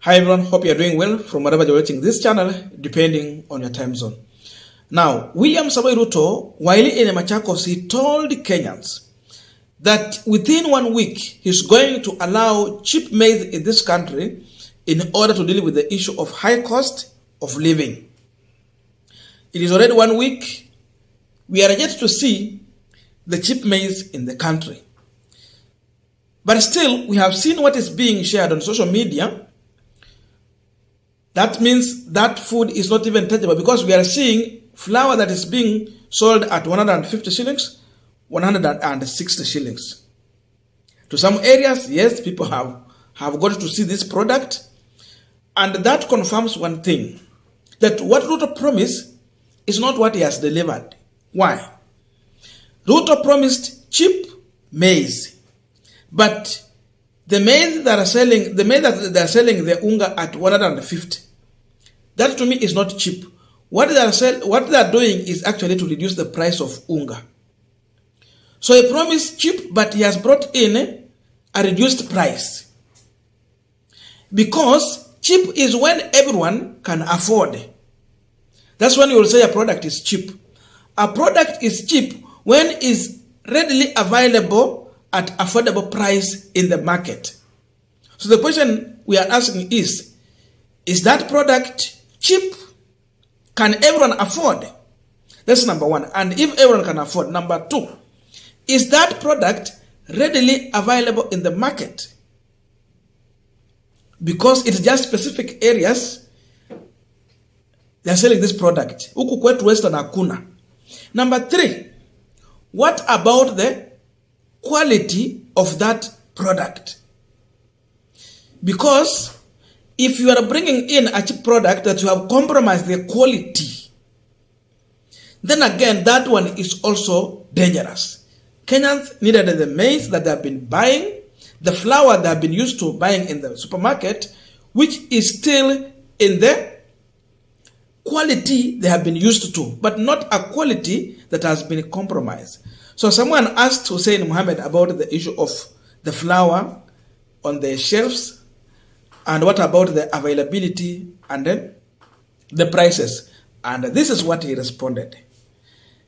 Hi everyone, hope you're doing well from wherever you're watching this channel, depending on your time zone. Now, William Samoei Ruto, while in Machakos, he told Kenyans that within 1 week, he's going to allow cheap maize in this country in order to deal with the issue of high cost of living. It is already 1 week. We are yet to see the cheap maize in the country. But still, we have seen what is being shared on social media. That means that food is not even tangible because we are seeing flour that is being sold at 150 shillings, 160 shillings. To some areas, yes, people have got to see this product. And that confirms one thing, that what Ruto promised is not what he has delivered. Why? Ruto promised cheap maize, but the maize that are selling, they're selling the unga at 150. That to me is not cheap. What they are doing is actually to reduce the price of unga. So he promised cheap, but he has brought in a reduced price. Because cheap is when everyone can afford. That's when you will say a product is cheap. A product is cheap when it is readily available at affordable price in the market. So the question we are asking is that product cheap? Can everyone afford? That's number one. And if everyone can afford, number two, is that product readily available in the market? Because it's just specific areas they are selling this product. Huku kwetu Western hakuna. Number three, what about the quality of that product? Because if you are bringing in a cheap product that you have compromised the quality, then again, that one is also dangerous. Kenyans needed the maize that they have been buying, the flour they have been used to buying in the supermarket, which is still in the quality they have been used to, but not a quality that has been compromised. So someone asked Hussein Mohammed about the issue of the flour on the shelves, and what about the availability and then the prices. And this is what he responded.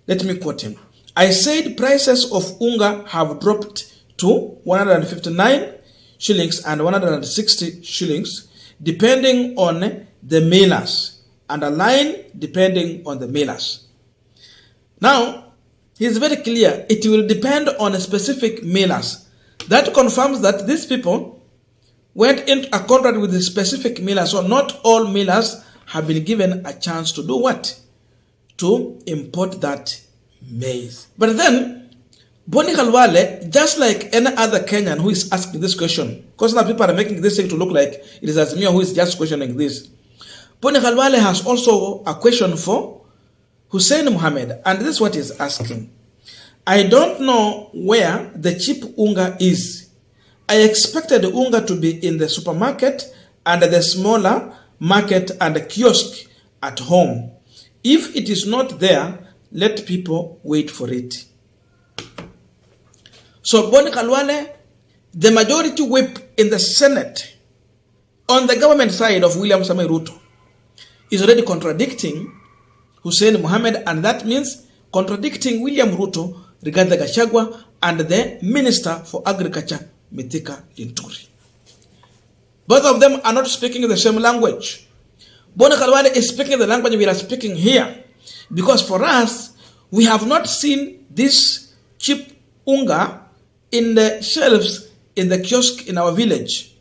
Let me quote him. I said prices of unga have dropped to 159 shillings and 160 shillings, depending on the millers. Underline, depending on the millers. Now, he is very clear. It will depend on specific millers. That confirms that these people went into a contract with the specific millers. So not all millers have been given a chance to do what? To import that maize. But then, Boni Khaluale, just like any other Kenyan who is asking this question, because now people are making this thing to look like it is Azimio who is just questioning this. Boni Khaluale has also a question for Hussein Mohammed, and this is what he's asking. I don't know where the cheap unga is. I expected the unga to be in the supermarket and the smaller market and the kiosk at home. If it is not there, let people wait for it. So Boni Khaluale, the majority whip in the Senate on the government side of William Samoei Ruto, is already contradicting Hussein Mohammed, and that means contradicting William Ruto regarding Gachagua and the Minister for Agriculture, Mithika Linturi. Both of them are not speaking the same language. Boni Khaluale is speaking the language we are speaking here, because for us, we have not seen this cheap unga in the shelves in the kiosk in our village.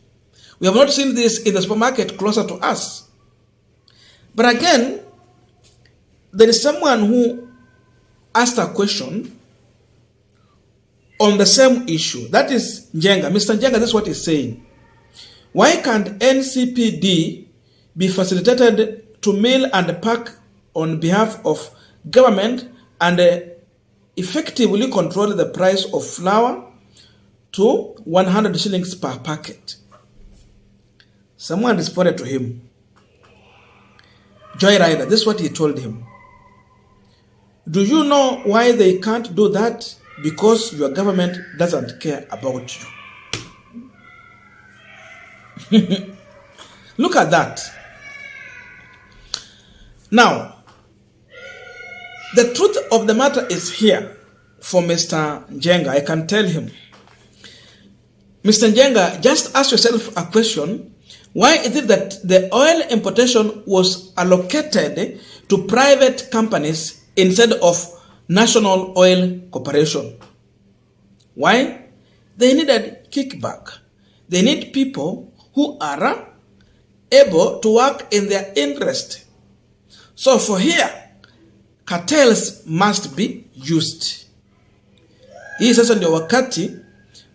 We have not seen this in the supermarket closer to us. But again, there is someone who asked a question on the same issue. That is Njenga. Mr. Njenga, this is what he's saying. Why can't NCPD be facilitated to mill and pack on behalf of government and effectively control the price of flour to 100 shillings per packet? Someone responded to him. Joy Raila, this is what he told him. Do you know why they can't do that? Because your government doesn't care about you. Look at that. Now, the truth of the matter is here for Mr. Njenga. I can tell him. Mr. Njenga, just ask yourself a question. Why is it that the oil importation was allocated to private companies instead of National Oil Corporation? Why? They needed kickback. They need people who are able to work in their interest. So for here, cartels must be used. Hii sasa ndio wakati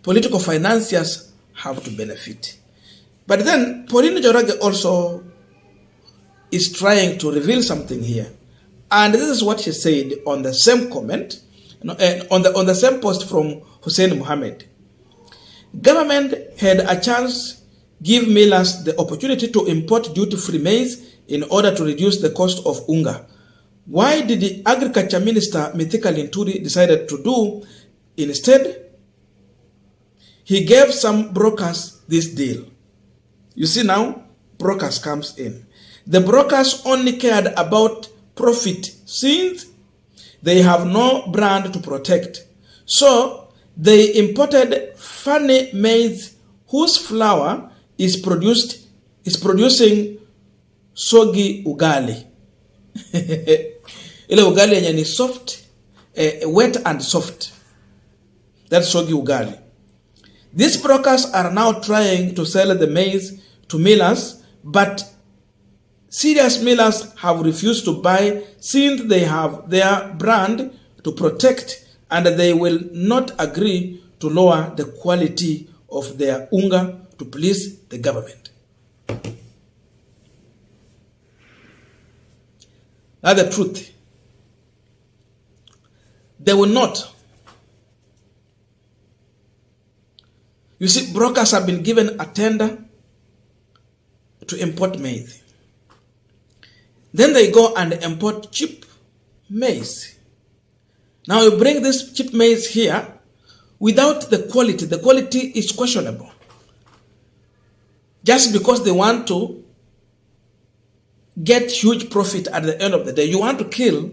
political financiers have to benefit. But then Pauline Njoroge also is trying to reveal something here. And this is what she said on the same comment, on the same post from Hussein Mohammed. Government had a chance give millers the opportunity to import duty-free maize in order to reduce the cost of unga. Why did the Agriculture Minister Mithika Linturi decided to do instead? He gave some brokers this deal. You see now, brokers comes in. The brokers only cared about profit since they have no brand to protect. So they imported funny maize whose flour is producing soggy ugali. Ile ugali yenye ni soft, wet and soft. That's soggy ugali. These brokers are now trying to sell the maize to millers, but serious millers have refused to buy since they have their brand to protect and they will not agree to lower the quality of their unga to please the government. That's the truth. They will not. You see, brokers have been given a tender to import maize. Then they go and import cheap maize. Now you bring this cheap maize here without the quality. The quality is questionable. Just because they want to get huge profit at the end of the day. You want to kill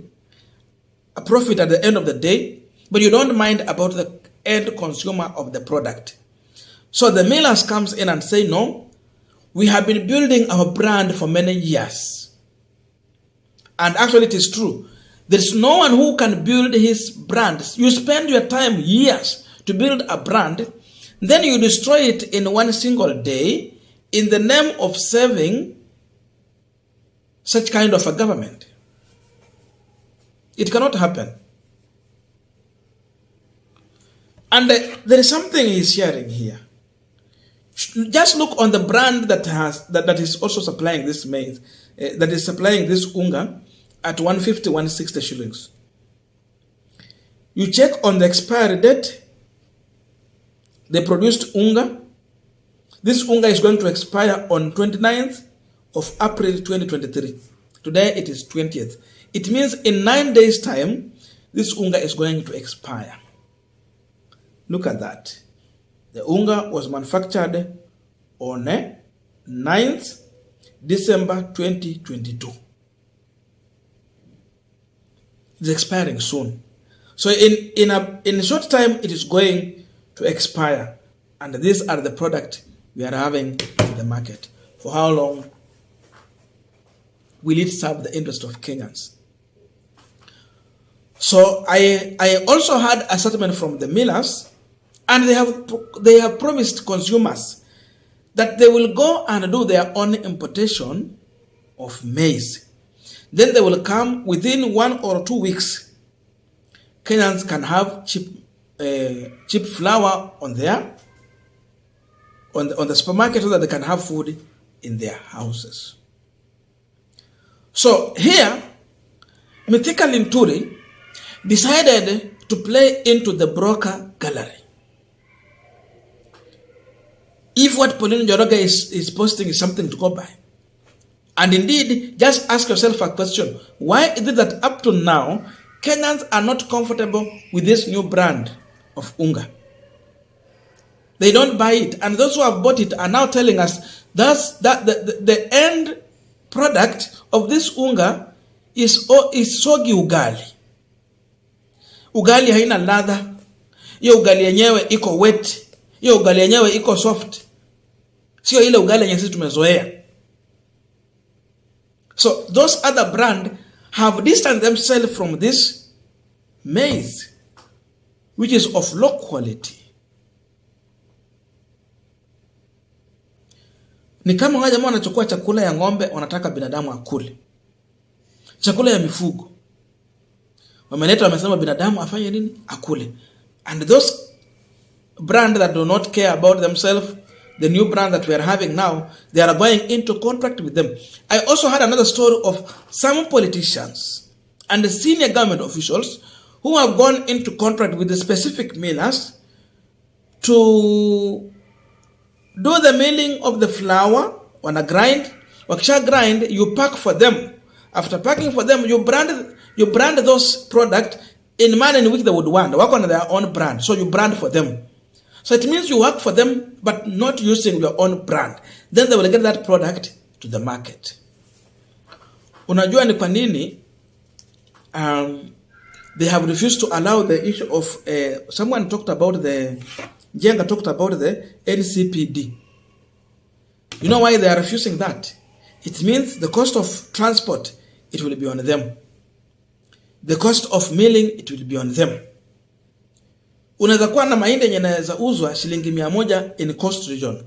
a profit at the end of the day, but you don't mind about the end consumer of the product. So the millers comes in and say, no, we have been building our brand for many years. And actually it is true. There's no one who can build his brand. You spend your time years to build a brand, then you destroy it in one single day in the name of saving such kind of a government. It cannot happen. And there is something he's sharing here. Just look on the brand that is also supplying this maize, that is supplying this unga at 150, 160 shillings. You check on the expiry date. They produced unga. This unga is going to expire on 29th of April 2023. Today it is 20th. It means in 9 days' time, this unga is going to expire. Look at that. The unga was manufactured on 9th December 2022. It's expiring soon. So in a short time, it is going to expire. And these are the products we are having in the market. For how long will it serve the interest of Kenyans? So I also had a statement from the millers, and they have promised consumers that they will go and do their own importation of maize. Then they will come within 1 or 2 weeks. Kenyans can have cheap flour on the supermarket so that they can have food in their houses. So here, Mithika Linturi decided to play into the broker gallery. If what Pauline Njoroge is posting is something to go by, and indeed, just ask yourself a question. Why is it that up to now, Kenyans are not comfortable with this new brand of unga? They don't buy it. And those who have bought it are now telling us Thus, the end product of this unga is soggy ugali. Ugali haina ladha. Hiyo ugali yenyewe iko wet. Hiyo ugali yenyewe iko soft. Sio ile ugali yenyewe sisi tumezoea. So those other brand have distanced themselves from this maize, which is of low quality. Ni kama wale jamaa wanachukua chakula ya ng'ombe wanataka binadamu akule. Chakula ya mifugo. Wameleta wamesema binadamu afanye nini? Akule. And those brand that do not care about themselves, the new brand that we are having now, they are going into contract with them. I also had another story of some politicians and the senior government officials who have gone into contract with the specific millers to do the milling of the flour. Wanna grind. Wakisha grind, you pack for them. After packing for them, you brand those products in manner in which they would want. They work on their own brand. So you brand for them. So it means you work for them, but not using your own brand. Then they will get that product to the market. Unajua ni kwa nini they have refused to allow the issue of someone talked about Jenga talked about the NCPD. You know why they are refusing that? It means the cost of transport, it will be on them. The cost of milling, it will be on them. Unaweza kuwa na mahindi yenye inaweza uzwa shilingi 100 in coast region.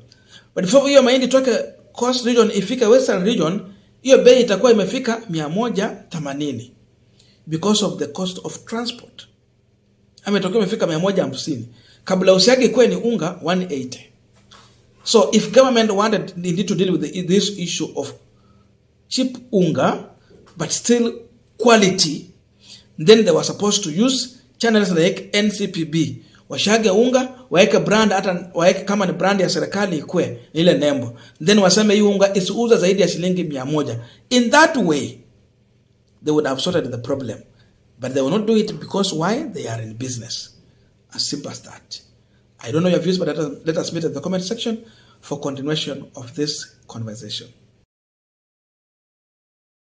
But before hiyo mahindi toke coast region ifike western region, hiyo bei itakuwa imefika 180 because of the cost of transport. Ametoka imefika 150. Kabla usiage kwe ni unga 180. So if government wanted, they need to deal with this issue of cheap unga, but still quality, then they were supposed to use channels like NCPB. Washage unga, waeke brand, hata waeke kama ni brand ya serikali ikwe, ile nembo. Then waseme hii unga isiuza zaidi ya shilingi 100. In that way, they would have sorted the problem. But they will not do it because why? They are in business. As simple as that. I don't know your views, but let us meet in the comment section for continuation of this conversation.